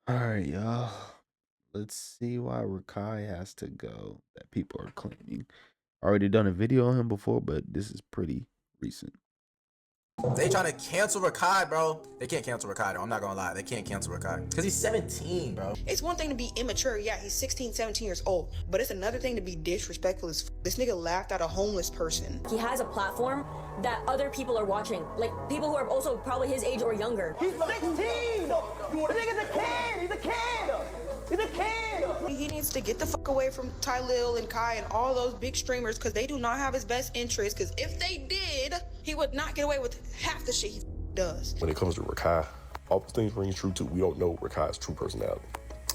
All right, y'all. Let's see why Rakai has to go that people are claiming. Already done a video on him before, but this is pretty recent. They trying to cancel Rakai, bro. They can't cancel Rakai, though. I'm not gonna lie. They can't cancel Rakai. Because he's 17, bro. It's one thing to be immature. Yeah, he's 16, 17 years old. But it's another thing to be disrespectful as This nigga laughed at a homeless person. He has a platform that other people are watching. Like, people who are also probably his age or younger. He's 16! The nigga's a kid! He's a kid! He's a kid! He needs to get the fuck away from Ty Lil and Kai and all those big streamers because they do not have his best interest. Because if they did, he would not get away with half the shit he does. When it comes to Rakai, all those things ring true too. We don't know Rakai's true personality.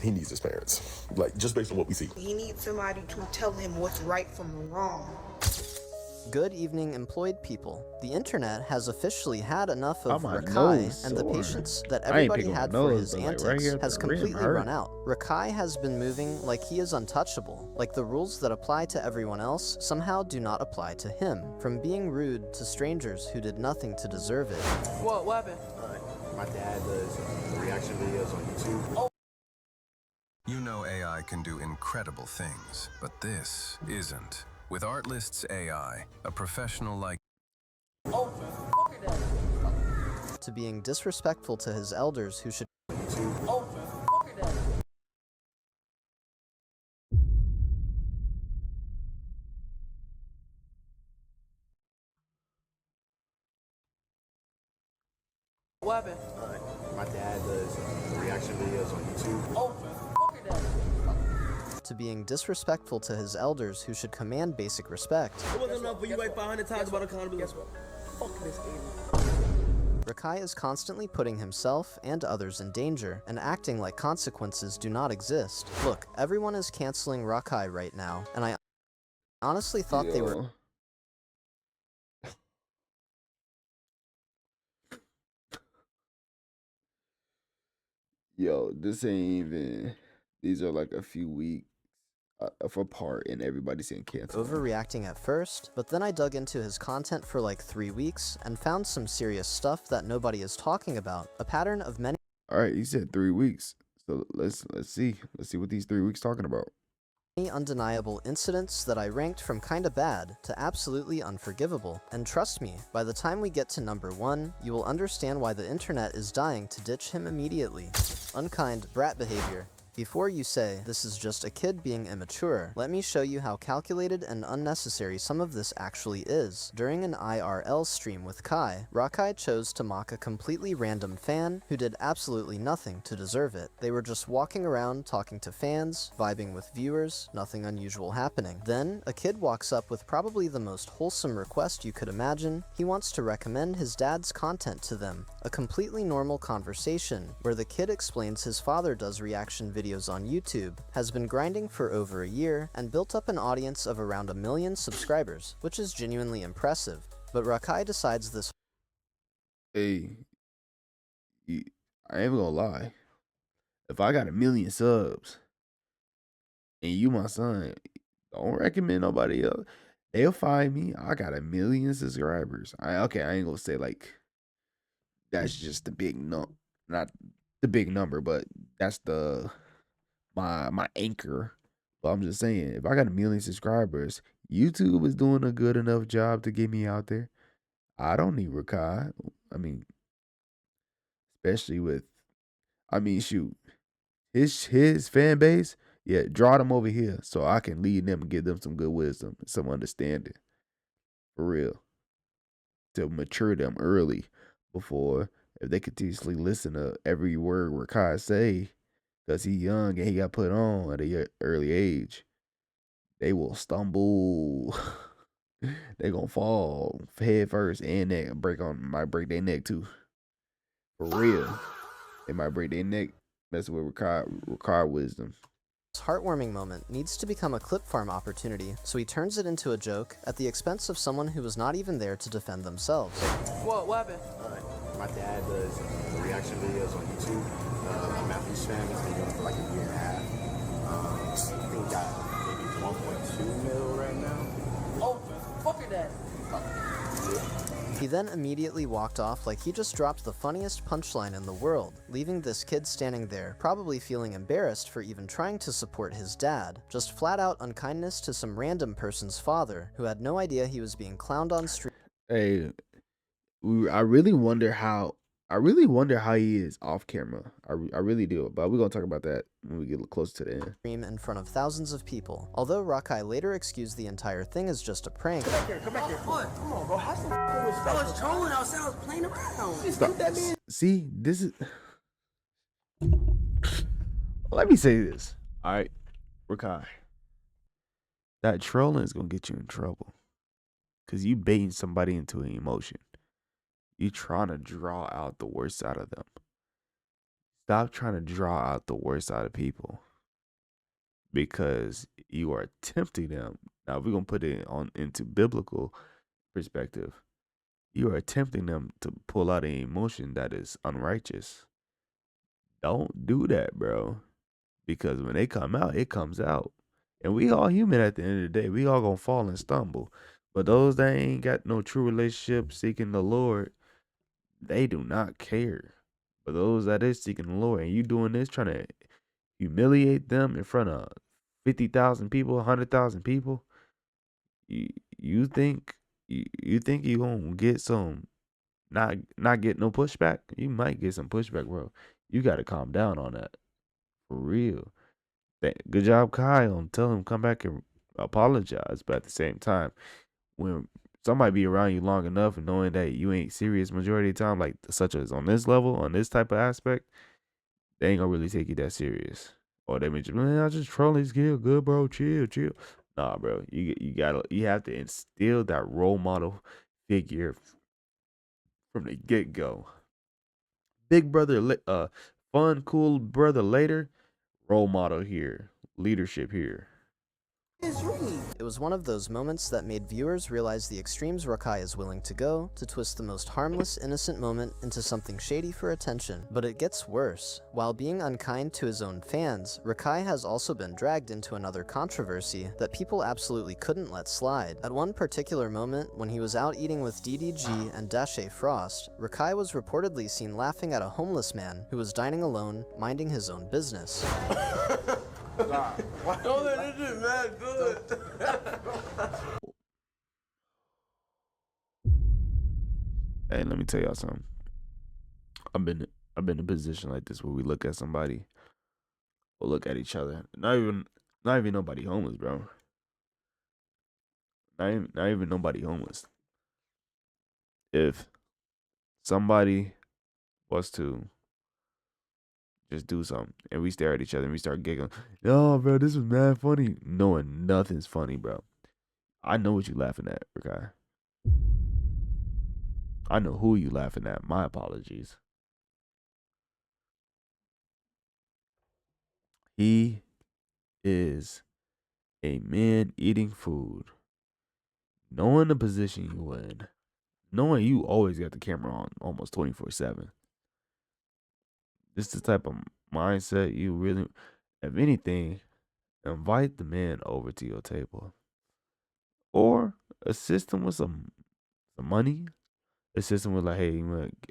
He needs his parents, like just based on what we see. He needs somebody to tell him what's right from wrong. Good evening, employed people. The internet has officially had enough of my Rakai, nose and the sore. patience that I ain't everybody picking my had for nose, his but, like, antics right here at has the rim completely hurt. run out. Rakai has been moving like he is untouchable, like the rules that apply to everyone else somehow do not apply to him, from being rude to strangers who did nothing to deserve it. What happened? My dad does reaction videos on YouTube. You know AI can do incredible things, but this isn't. With Artlist's AI, a professional like To being disrespectful to his elders who should What happened? My dad does reaction videos on YouTube. to being disrespectful to his elders who should command basic respect. It wasn't enough, but you write 500 times about accountability. Fuck this game. Rakai is constantly putting himself and others in danger, and acting like consequences do not exist. Look, everyone is canceling Rakai right now, and I honestly thought they were... Yo, this ain't even. These are like a few weeks apart, and everybody's saying cancel. overreacting at first, but then I dug into his content for like 3 weeks and found some serious stuff that nobody is talking about, a pattern of many All right, you said 3 weeks, so let's see what these 3 weeks talking about. undeniable incidents that I ranked from kinda bad to absolutely unforgivable. And trust me, by the time we get to number 1, you will understand why the internet is dying to ditch him immediately. Unkind brat behavior. Before you say, this is just a kid being immature, let me show you how calculated and unnecessary some of this actually is. During an IRL stream with Kai, Rakai chose to mock a completely random fan who did absolutely nothing to deserve it. They were just walking around talking to fans, vibing with viewers, nothing unusual happening. Then, a kid walks up with probably the most wholesome request you could imagine. He wants to recommend his dad's content to them. A completely normal conversation, where the kid explains his father does reaction videos on YouTube, has been grinding for over a year, and built up an audience of around 1 million subscribers, which is genuinely impressive. But Rakai decides this Hey, I ain't gonna lie. If I got 1 million subs, and you my son, don't recommend nobody else. They'll find me. I got 1 million subscribers. I ain't gonna say like that's just the big not the big number, but that's my anchor. But I'm just saying, if I got 1 million subscribers, YouTube is doing a good enough job to get me out there. I don't need Rakai. I mean, especially with, shoot, his fan base. Yeah, draw them over here so I can lead them and give them some good wisdom, some understanding, for real, to mature them early before, if they continuously listen to every word Rakai say, because he young and he got put on at a early age, they will stumble. They gonna fall head first and neck, might break their neck too. For real. They might break their neck messing with Rakai wisdom. heartwarming moment needs to become a clip farm opportunity, so he turns it into a joke at the expense of someone who was not even there to defend themselves. What happened? My dad does reaction videos on YouTube. Matthew's fan has been doing it for like a year and a half. I think he got maybe 1.2 mil right now. Oh, fuck your dad. He then immediately walked off like he just dropped the funniest punchline in the world, leaving this kid standing there, probably feeling embarrassed for even trying to support his dad. Just flat out unkindness to some random person's father, who had no idea he was being clowned on stream. Hey, I really wonder how he is off camera. I really do. But we're gonna talk about that when we get close to the end. In front of thousands of people. Although Rakai later excused the entire thing as just a prank. Come back here. Come on, bro. Have some respect. I was trolling outside. I was playing around. Stop. See, this is. Let me say this. All right, Rakai. That trolling is gonna get you in trouble, cause you baiting somebody into an emotion. You trying to draw out the worst out of them. Stop trying to draw out the worst out of people, because you are tempting them. Now we're gonna put it on into biblical perspective. You are tempting them to pull out an emotion that is unrighteous. Don't do that, bro. Because when they come out, it comes out. And we all human at the end of the day. We all gonna fall and stumble. But those that ain't got no true relationship seeking the Lord, they do not care. But those that is seeking the Lord, and you doing this, trying to humiliate them in front of 50,000 people, 100,000 people, you think you think you gonna get some not get no pushback? You might get some pushback, bro. You gotta calm down on that. For real. Good job, Kyle. Tell him come back and apologize. But at the same time, when somebody be around you long enough and knowing that you ain't serious majority of the time, like such as on this level, on this type of aspect, they ain't gonna really take you that serious. Or they may just, man, I just trolling this kid. Good, bro. Chill, chill. Nah, bro. You have to instill that role model figure from the get go. Big brother, fun, cool brother later. Role model here. Leadership here. It was one of those moments that made viewers realize the extremes Rakai is willing to go to twist the most harmless, innocent moment into something shady for attention. But it gets worse. While being unkind to his own fans, Rakai has also been dragged into another controversy that people absolutely couldn't let slide. At one particular moment, when he was out eating with DDG and Dashe Frost, Rakai was reportedly seen laughing at a homeless man who was dining alone, minding his own business. Don't let this shit mad good. Hey, let me tell y'all something. I've been in a position like this where we look at somebody or look at each other. Not even nobody homeless, bro. Not even nobody homeless. If somebody was to just do something and we stare at each other and we start giggling, yo, bro, this was mad funny, knowing nothing's funny, bro. I know what you laughing at, Rakai. I know who you laughing at. My apologies. He is a man eating food, knowing the position you in, knowing you always got the camera on almost 24/7. This is the type of mindset you really, if anything, invite the man over to your table. Or assist him with some money. Assist him with like, hey,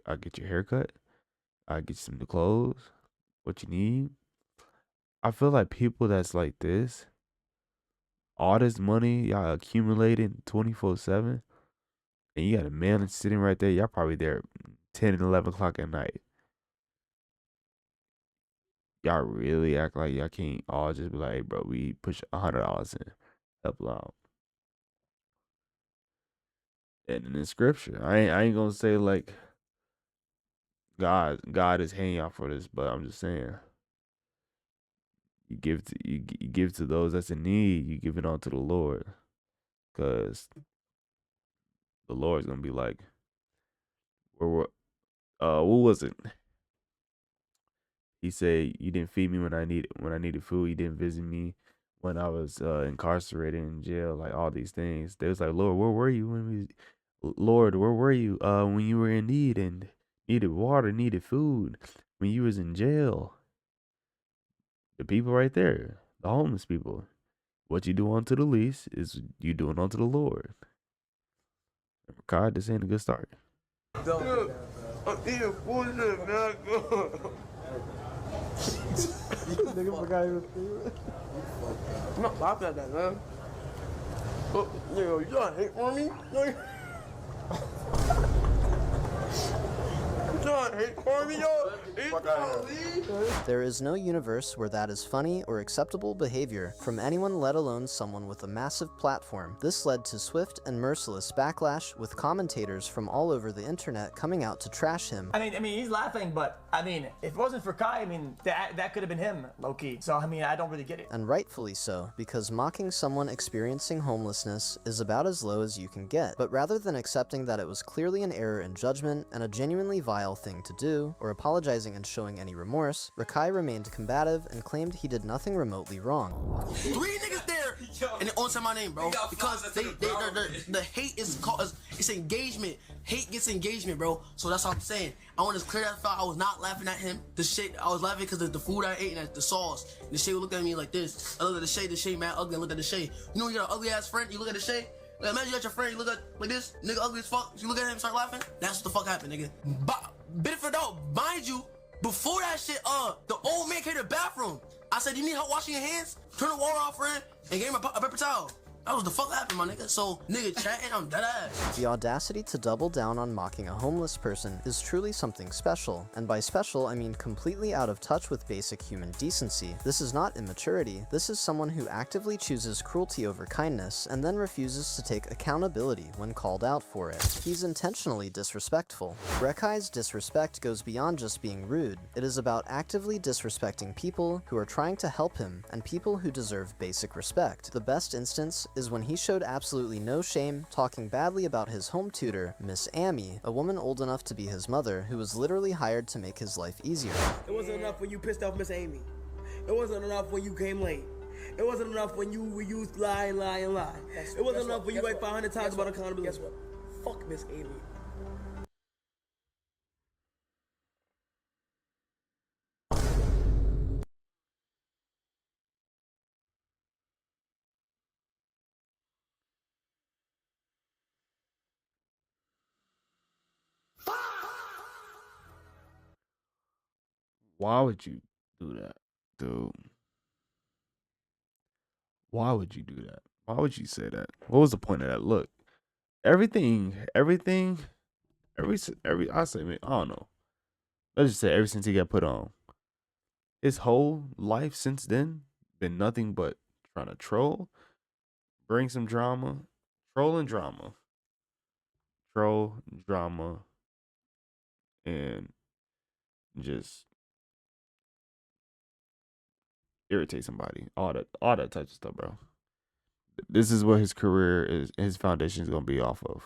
I'll get your haircut. I'll get you some new clothes. What you need. I feel like people that's like this, all this money y'all accumulating 24/7, and you got a man sitting right there, y'all probably there 10 and 11 o'clock at night. Y'all really act like y'all can't all just be like, hey, bro, we push $100 in, help out. And in the scripture, I ain't gonna say like God is hanging out for this, but I'm just saying you give to those that's in need. You give it on to the Lord, cause the Lord's gonna be like, what was it? He said, "You didn't feed me when I needed food. You didn't visit me when I was incarcerated in jail. Like all these things." They was like, "Lord, where were you Lord, where were you when you were in need and needed water, needed food, when you was in jail?" The people right there, the homeless people. What you do unto the least is you doing unto the Lord. God, this ain't a good start. Look, I'm eating bullshit, man. Nigga forgot he was feeling. I'm not laughing at that, man. Oh, yo, you got hate for me? John, hate for me, yo. There is no universe where that is funny or acceptable behavior from anyone, let alone someone with a massive platform. This led to swift and merciless backlash, with commentators from all over the internet coming out to trash him. I mean, he's laughing, but I mean, if it wasn't for Kai, I mean, that could have been him, low-key. So, I mean, I don't really get it. And rightfully so, because mocking someone experiencing homelessness is about as low as you can get. But rather than accepting that it was clearly an error in judgment and a genuinely vile thing to do, or apologizing and showing any remorse, Rakai remained combative and claimed he did nothing remotely wrong. 3 niggas there, and they all say my name, bro, because the hate is called, it's engagement. Hate gets engagement, bro. So that's what I'm saying. I want to clear that thought. I was not laughing at him. The shit, I was laughing because of the food I ate and the sauce. And the shade looked at me like this. I looked at the shade mad ugly. I looked at the shade. You know, you got an ugly ass friend. You look at the shade. Like, imagine you got your friend. You look at like this. Nigga ugly as fuck. You look at him, start laughing. That's what the fuck happened, nigga. Benefit though, mind you, before that shit, the old man came to the bathroom. I said, you need help washing your hands? Turn the water off, friend, and gave him a paper towel. That was the fuck happened, my nigga. So, nigga chatting, I'm dead ass. The audacity to double down on mocking a homeless person is truly something special, and by special I mean completely out of touch with basic human decency. This is not immaturity, this is someone who actively chooses cruelty over kindness and then refuses to take accountability when called out for it. He's intentionally disrespectful. Rakai's disrespect goes beyond just being rude. It is about actively disrespecting people who are trying to help him and people who deserve basic respect. The best instance is when he showed absolutely no shame talking badly about his home tutor, Miss Amy, a woman old enough to be his mother who was literally hired to make his life easier. It wasn't enough when you pissed off Miss Amy. It wasn't enough when you came late. It wasn't enough when you lie. It wasn't enough when you write 500 times about accountability. Guess what? Fuck Miss Amy. Why would you do that, dude? Why would you do that? Why would you say that? What was the point of that? Look, everything, I say, man, I don't know. Let's just say ever since he got put on, his whole life since then been nothing but trying to troll, bring some drama, troll, drama, and just irritate somebody. All that type of stuff, bro. This is what his career is. His foundation is gonna be off of,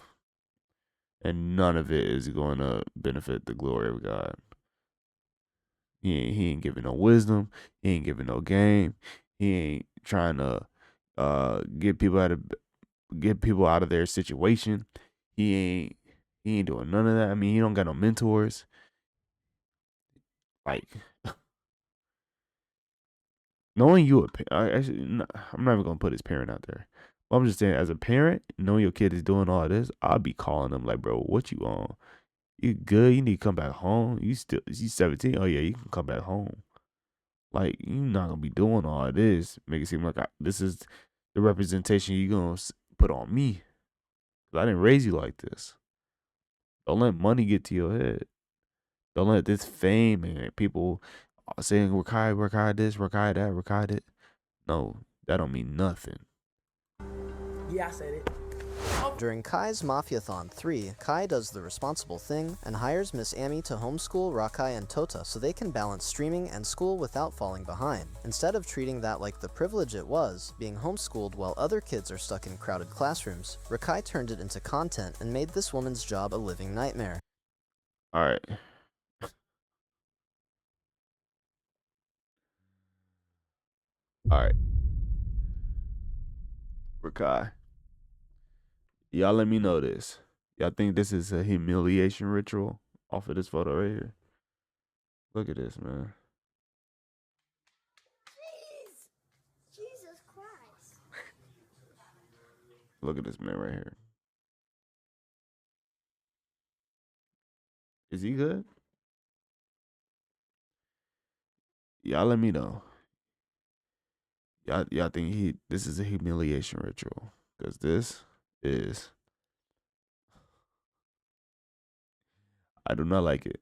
and none of it is going to benefit the glory of God. He ain't giving no wisdom. He ain't giving no game. He ain't trying to get people out of their situation. He ain't doing none of that. I mean, he don't got no mentors. Like, knowing you, I'm not even gonna put his parent out there. But I'm just saying, as a parent, knowing your kid is doing all this, I'll be calling them like, bro, what you on? You good? You need to come back home. You 17? Oh yeah, you can come back home. Like, you not gonna be doing all this. Make it seem like this is the representation you gonna put on me. 'Cause I didn't raise you like this. Don't let money get to your head. Don't let this fame and people saying Rakai this, Rakai that, Rakai that. No, that don't mean nothing. Yeah, I said it. During Kai's Mafiathon 3, Kai does the responsible thing and hires Miss Amy to homeschool Rakai and Tota so they can balance streaming and school without falling behind. Instead of treating that like the privilege it was, being homeschooled while other kids are stuck in crowded classrooms, Rakai turned it into content and made this woman's job a living nightmare. Alright. Alright. Rakai. Y'all let me know this. Y'all think this is a humiliation ritual off of this photo right here? Look at this, man. Jesus Christ. Look at this man right here. Is he good? Y'all let me know. Y'all think this is a humiliation ritual? Because this is, I do not like it.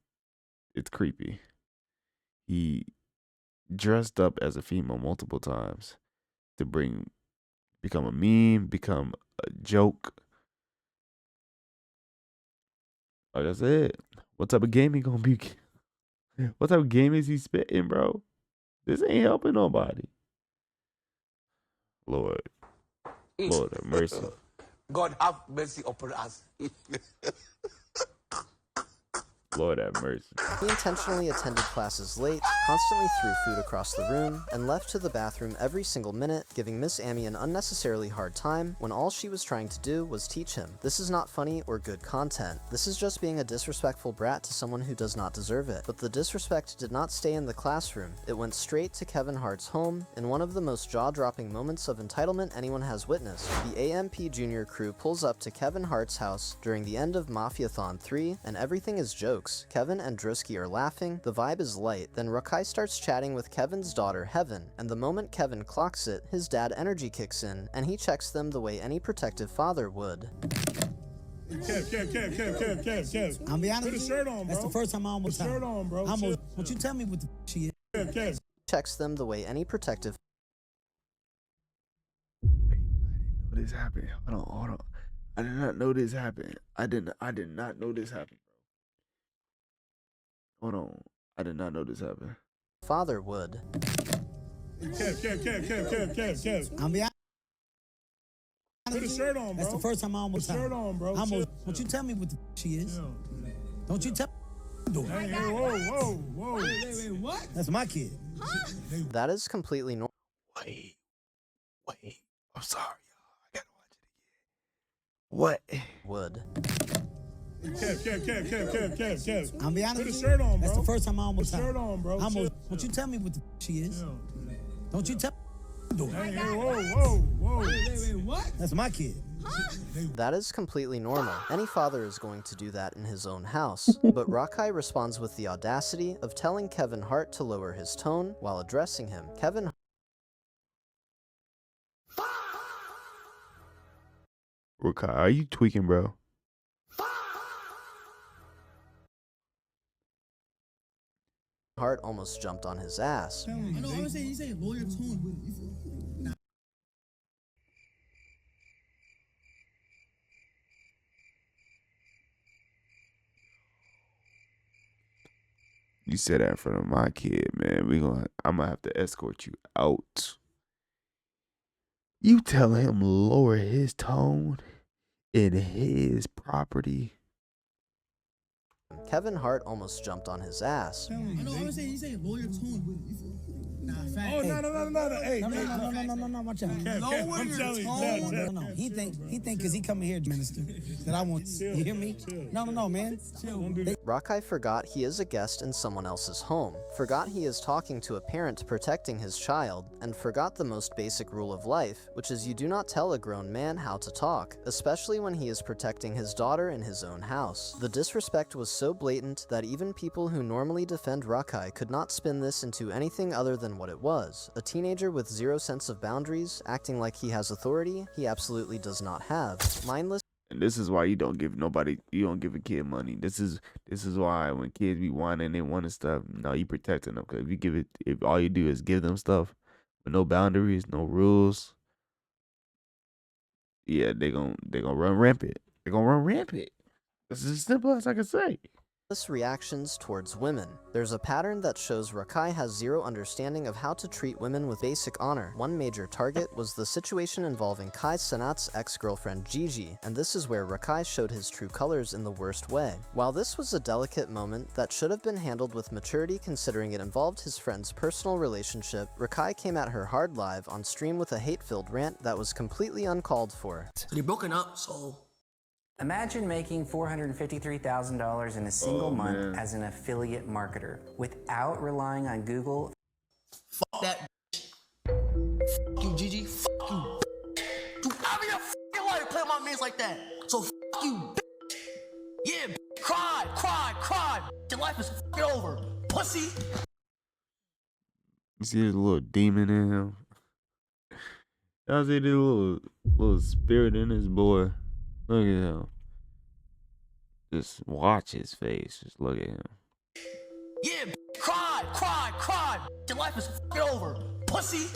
It's creepy. He dressed up as a female multiple times to become a meme, become a joke. Like I said, what type of game he gonna be? What type of game is he spitting, bro? This ain't helping nobody. Lord have mercy. God have mercy upon us. Lord have mercy. He intentionally attended classes late, constantly threw food across the room, and left to the bathroom every single minute, giving Miss Amy an unnecessarily hard time when all she was trying to do was teach him. This is not funny or good content. This is just being a disrespectful brat to someone who does not deserve it. But the disrespect did not stay in the classroom. It went straight to Kevin Hart's home in one of the most jaw-dropping moments of entitlement anyone has witnessed. The AMP Junior crew pulls up to Kevin Hart's house during the end of Mafiathon 3, and everything is jokes. Kevin and Drewski are laughing, the vibe is light, then Rakai starts chatting with Kevin's daughter Heaven, and the moment Kevin clocks it, his dad energy kicks in, and he checks them the way any protective father would. Kev. I'm be honest. Put a shirt on, bro. That's the first time I almost put a shirt on, bro. Won't you tell me what the she is? Kev. Checks them the way any protective. Wait, I didn't know this happened. Hold on. I did not know this happened. I did not know this happened. Hold on. I did not know this happened. Father would. Kev. I'm be honest. Put a shirt on, bro. That's the first time I almost put a shirt on, bro. Won't you tell me what the she is? Don't you tell me. Hey, whoa. Wait, what? That's my kid. Huh? That is completely normal. Wait. I'm sorry, y'all. I gotta watch it again. What? Would. Kev. I'm be honest. Put a shirt on, bro. That's the first time I almost put a shirt on, bro. Won't you tell me what the she is? Don't you tell me. Hey, whoa. Wait, what? That's my kid. Huh? That is completely normal. Any father is going to do that in his own house. But Rakai responds with the audacity of telling Kevin Hart to lower his tone while addressing him. Kevin Rakai, are you tweaking, bro? Hart almost jumped on his ass. I know, I was saying, he's saying lower your tone. You said that in front of my kid, man. I'm gonna have to escort you out. You tell him lower his tone in his property. Kevin Hart almost jumped on his ass. I know, I was saying, he's saying lower your tone. Nah, fact. Oh, no. Hey, no, watch out. Lower your tone. No. He think because he coming here, minister, that I want. You hear me? No, man. Don't do that. Rakai forgot he is a guest in someone else's home, forgot he is talking to a parent protecting his child, and forgot the most basic rule of life, which is you do not tell a grown man how to talk, especially when he is protecting his daughter in his own house. The disrespect was so blatant that even people who normally defend Rakai could not spin this into anything other than what it was, a teenager with zero sense of boundaries, acting like he has authority he absolutely does not have, mindless. And this is why you don't give a kid money. This is why when kids be whining and wanting stuff, no, you protecting them. Cause if all you do is give them stuff with no boundaries, no rules, yeah, they gonna run rampant. They're gonna run rampant. This is as simple as I can say. Reactions towards women. There's a pattern that shows Rakai has zero understanding of how to treat women with basic honor. One major target was the situation involving Kai Cenat's ex-girlfriend Gigi, and this is where Rakai showed his true colors in the worst way. While this was a delicate moment that should have been handled with maturity considering it involved his friend's personal relationship, Rakai came at her hard live on stream with a hate-filled rant that was completely uncalled for. They're broken up, so... Imagine making $453,000 in a single month as an affiliate marketer without relying on Google. Fuck that bitch. Fuck you, Gigi. Fuck you. Dude, I mean, I fucking want to play with my mans like that. So fuck you, bitch. Yeah, cry. Your life is f***ing over, pussy. You see this little demon in him? Y'all see this little spirit in this boy? Look at him. Just watch his face. Just look at him. Yeah, cry. Your life is f***ing over, pussy.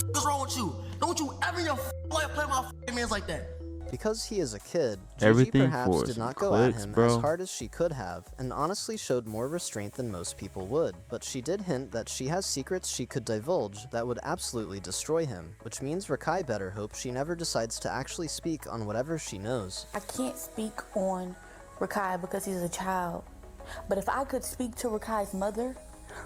What's wrong with you? Don't you ever in your life play my f***ing mans like that. Because he is a kid, Gigi Everything perhaps for did some not go at clicks, him bro. as hard as she could have, and honestly showed more restraint than most people would. But she did hint that she has secrets she could divulge that would absolutely destroy him, which means Rakai better hope she never decides to actually speak on whatever she knows. I can't speak on Rakai because he's a child. But if I could speak to Rakai's mother,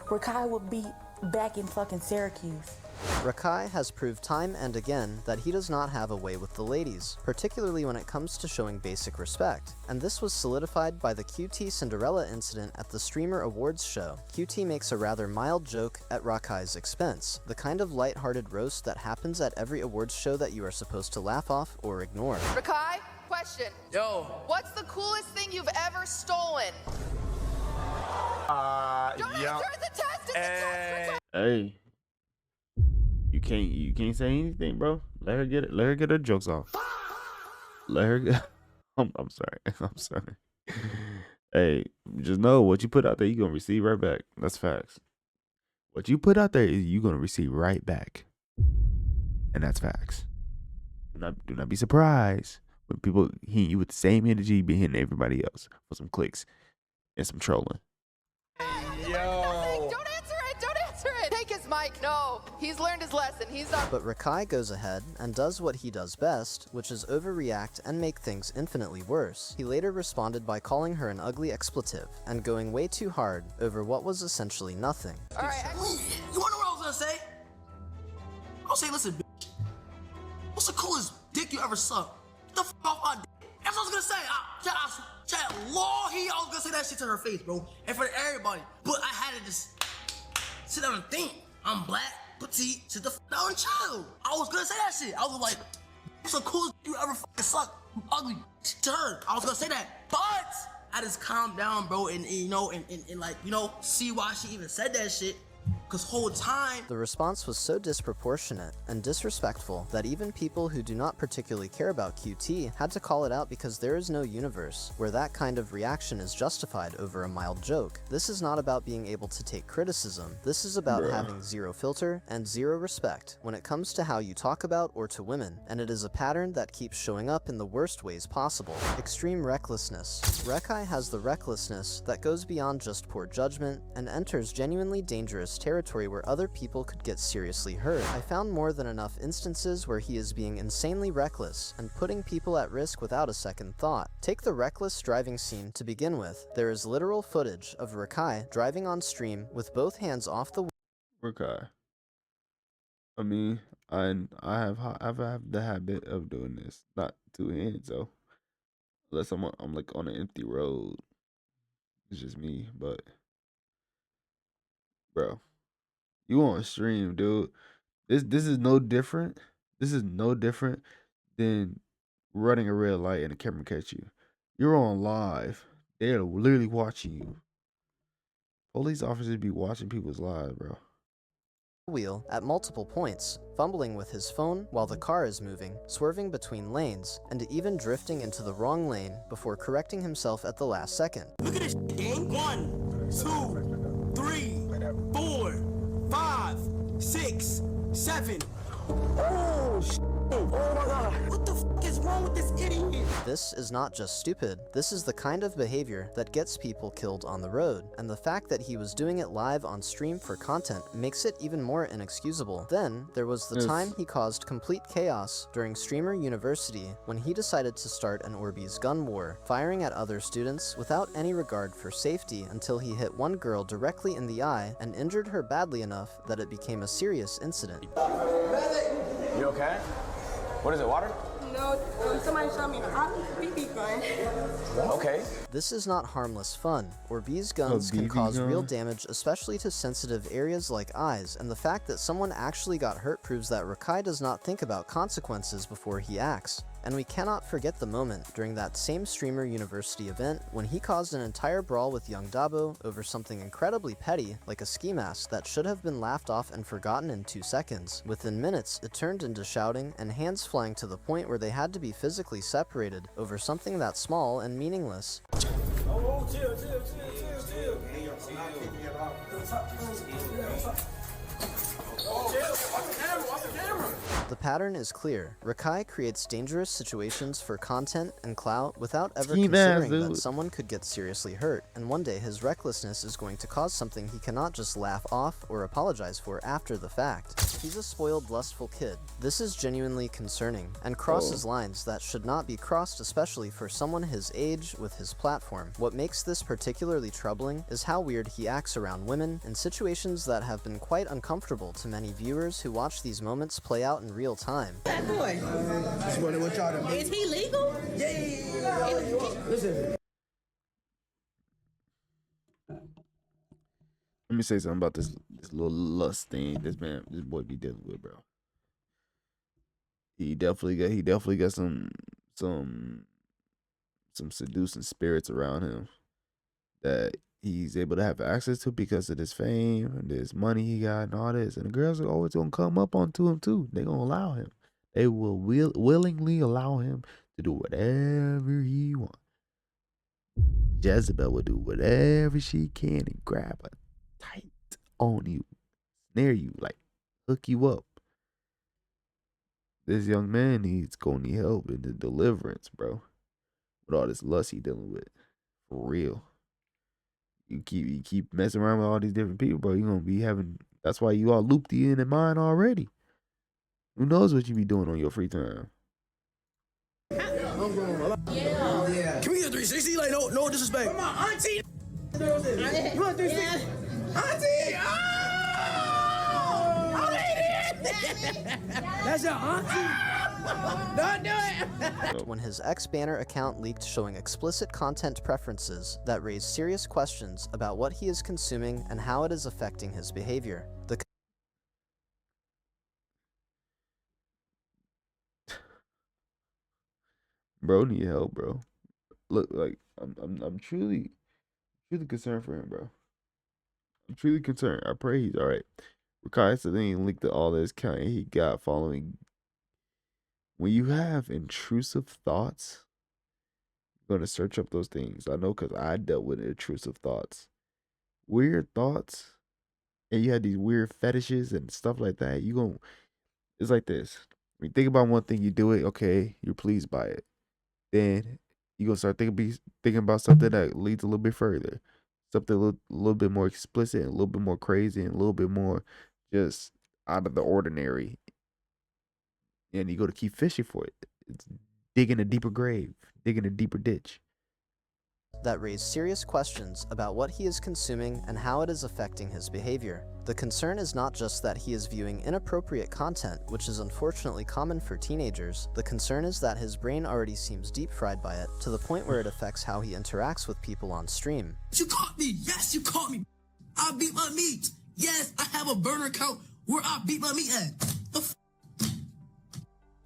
Rakai would be back in fucking Syracuse. Rakai has proved time and again that he does not have a way with the ladies, particularly when it comes to showing basic respect, and this was solidified by the QT Cinderella incident at the Streamer Awards show. QT makes a rather mild joke at Rakai's expense, the kind of light-hearted roast that happens at every awards show that you are supposed to laugh off or ignore. Rakai, question. Yo. What's the coolest thing you've ever stolen? Don't answer the test. It's a test, Rakai. Hey. You can't say anything, bro. Let her get her jokes off. Let her get I'm sorry. I'm sorry. Hey, just know what you put out there, you're gonna receive right back. That's facts. What you put out there is you're gonna receive right back. And that's facts. Do not be surprised when people hit you with the same energy you be hitting everybody else for some clicks and some trolling. Don't answer it. Take his mic. No, he's learned his lesson. He's not. But Rakai goes ahead and does what he does best, which is overreact and make things infinitely worse. He later responded by calling her an ugly expletive and going way too hard over what was essentially nothing. All right. You wanna know what I was gonna say? I was saying, listen, bitch. What's the coolest dick you ever sucked? Get the f off my dick. That's what I was gonna say. I was gonna say that shit to her face, bro. And for everybody. But I had to just sit down and think. I'm black, petite, sit the f down and chill. I was gonna say that shit. I was like, what's the coolest dick you ever fucking sucked? You ugly to her. I was gonna say that. But I just calmed down, bro, and like, see why she even said that shit. Cause whole time the response was so disproportionate and disrespectful that even people who do not particularly care about QT had to call it out because there is no universe where that kind of reaction is justified over a mild joke. This is not about being able to take criticism. This is about having zero filter and zero respect when it comes to how you talk about or to women, and it is a pattern that keeps showing up in the worst ways possible. Extreme recklessness. Rakai has the recklessness that goes beyond just poor judgment and enters genuinely dangerous territory where other people could get seriously hurt. I found more than enough instances where he is being insanely reckless and putting people at risk without a second thought. Take the reckless driving scene to begin with. There is literal footage of Rakai driving on stream with both hands off the Rakai. I mean, I've had the habit of doing this. Not two hands though. Unless I'm like on an empty road. It's just me, but bro. You on stream, dude. This is no different. This is no different than running a red light and the camera catch you. You're on live. They're literally watching you. Police officers be watching people's lives, bro. wheel at multiple points, fumbling with his phone while the car is moving, swerving between lanes, and even drifting into the wrong lane before correcting himself at the last second. Look at this shit, gang. 1, 2, 3, 4, 5, 6, 7. Oh, shit. Oh my god. What the f is wrong with this idiot? This is not just stupid. This is the kind of behavior that gets people killed on the road, and the fact that he was doing it live on stream for content makes it even more inexcusable. Then, there was the time he caused complete chaos during Streamer University when he decided to start an Orbeez gun war, firing at other students without any regard for safety until he hit one girl directly in the eye and injured her badly enough that it became a serious incident. You okay? What is it, water? No, somebody shot me in the hot BB gun. Okay. This is not harmless fun. Orbeez guns can cause real damage, especially to sensitive areas like eyes, and the fact that someone actually got hurt proves that Rakai does not think about consequences before he acts. And we cannot forget the moment during that same streamer university event when he caused an entire brawl with young Dabo over something incredibly petty like a ski mask that should have been laughed off and forgotten in 2 seconds. Within minutes, it turned into shouting and hands flying to the point where they had to be physically separated over something that small and meaningless. Oh, chill. Watch the camera. The pattern is clear. Rakai creates dangerous situations for content and clout without ever considering that someone could get seriously hurt, and one day his recklessness is going to cause something he cannot just laugh off or apologize for after the fact. He's a spoiled, lustful kid. This is genuinely concerning, and crosses lines that should not be crossed, especially for someone his age with his platform. What makes this particularly troubling is how weird he acts around women in situations that have been quite uncomfortable to many viewers who watch these moments play out in real time. That boy. Is he legal? Yeah. Listen. Let me say something about this little lust thing this boy be dealing with, bro. He definitely got some seducing spirits around him that he's able to have access to because of his fame and his money he got and all this. And the girls are always gonna come up onto him too. They gonna allow him. They will willingly allow him to do whatever he wants. Jezebel will do whatever she can and grab a tight on you, snare you, like hook you up. This young man gonna need help in the deliverance, bro. With all this lust he dealing with. For real. You keep messing around with all these different people, bro. You gonna be having. That's why you all looped in mind already. Who knows what you be doing on your free time? Yeah. Can we get a 360? Like no disrespect. Come on, auntie. Come on, 360. Auntie. That's your auntie. Don't do it. When his ex-banner account leaked showing explicit content preferences that raise serious questions about what he is consuming and how it is affecting his behavior. Bro need help, bro. Look, like I'm truly concerned for him, bro. I'm truly concerned. I pray he's all right. Rakai said he linked all this account he got following. When you have intrusive thoughts, you're gonna search up those things. I know because I dealt with intrusive thoughts, weird thoughts, and you had these weird fetishes and stuff like that. It's like this. When you think about one thing, you do it. Okay, you're pleased by it. Then you're gonna start thinking about something that leads a little bit further, something a little bit more explicit, and a little bit more crazy, and a little bit more just out of the ordinary. And you go to keep fishing for it. It's digging a deeper grave, digging a deeper ditch. That raise serious questions about what he is consuming and how it is affecting his behavior. The concern is not just that he is viewing inappropriate content, which is unfortunately common for teenagers. The concern is that his brain already seems deep-fried by it, to the point where it affects how he interacts with people on stream. You caught me! Yes, you caught me! I beat my meat! Yes, I have a burner account where I beat my meat at! The f***?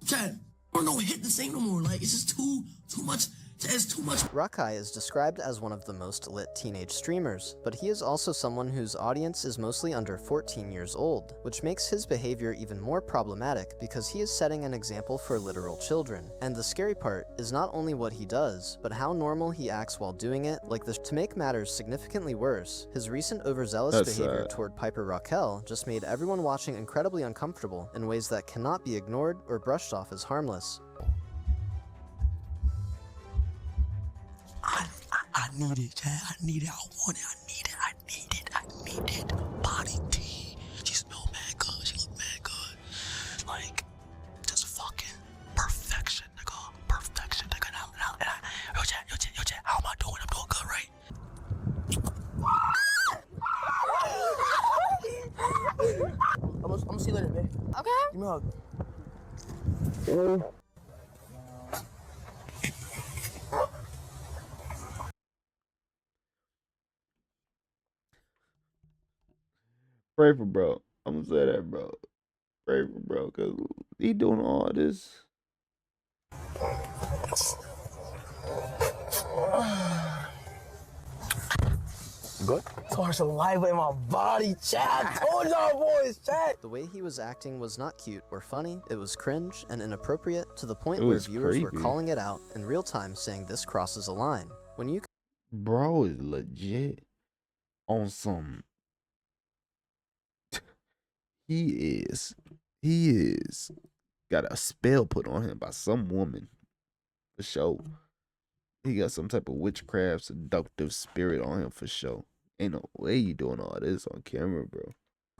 Chad, I don't hit the same no more. Like, it's just too much. It's too much. Rakai is described as one of the most lit teenage streamers, but he is also someone whose audience is mostly under 14 years old, which makes his behavior even more problematic because he is setting an example for literal children. And the scary part is not only what he does, but how normal he acts while doing it. Like this. To make matters significantly worse, his recent overzealous behavior toward Piper Raquel just made everyone watching incredibly uncomfortable in ways that cannot be ignored or brushed off as harmless. I need it, Chad. I need it. I want it. I need it. Body tea. She smell mad good. She look mad good. Like, just fucking perfection, nigga. Perfection, nigga. Yo, Chad. How am I doing? I'm doing good, right? I'm gonna see you later, babe. Okay. Give me a hug. Pray for bro. I'm gonna say that, bro. Pray for bro, cause he doing all this. Good? So much saliva in my body, chat. I told y'all boys, chat. The way he was acting was not cute or funny, it was cringe and inappropriate to the point It where was viewers were creepy. calling it out in real time, saying this crosses a line. When you Bro is legit on some. He is got a spell put on him by some woman for sure. He got some type of witchcraft seductive spirit on him for sure. Ain't no way you doing all this on camera, bro.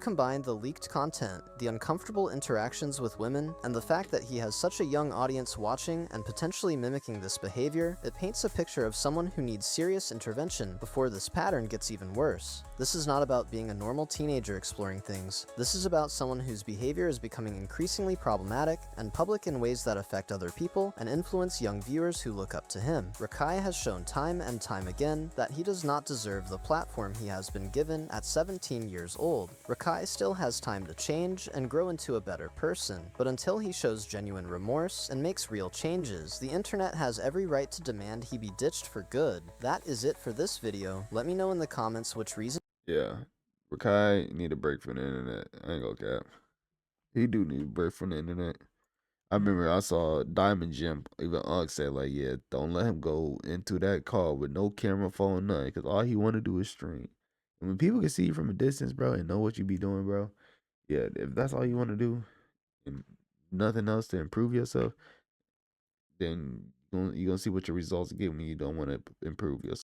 combine the leaked content, the uncomfortable interactions with women, and the fact that he has such a young audience watching and potentially mimicking this behavior, it paints a picture of someone who needs serious intervention before this pattern gets even worse. This is not about being a normal teenager exploring things. This is about someone whose behavior is becoming increasingly problematic and public in ways that affect other people and influence young viewers who look up to him. Rakai has shown time and time again that he does not deserve the platform he has been given at 17 years old. Rakai still has time to change and grow into a better person, but until he shows genuine remorse and makes real changes, the internet has every right to demand he be ditched for good. That is it for this video. Let me know in the comments which reason. Yeah, Rakai need a break from the internet. I ain't gonna cap. He do need a break from the internet. I remember I saw Diamond Jim, even Ugg said like, yeah, don't let him go into that car with no camera, phone, nothing, because all he want to do is stream. And when people can see you from a distance, bro, and know what you be doing, bro, yeah, if that's all you want to do and nothing else to improve yourself, then you're gonna see what your results get when you don't want to improve yourself.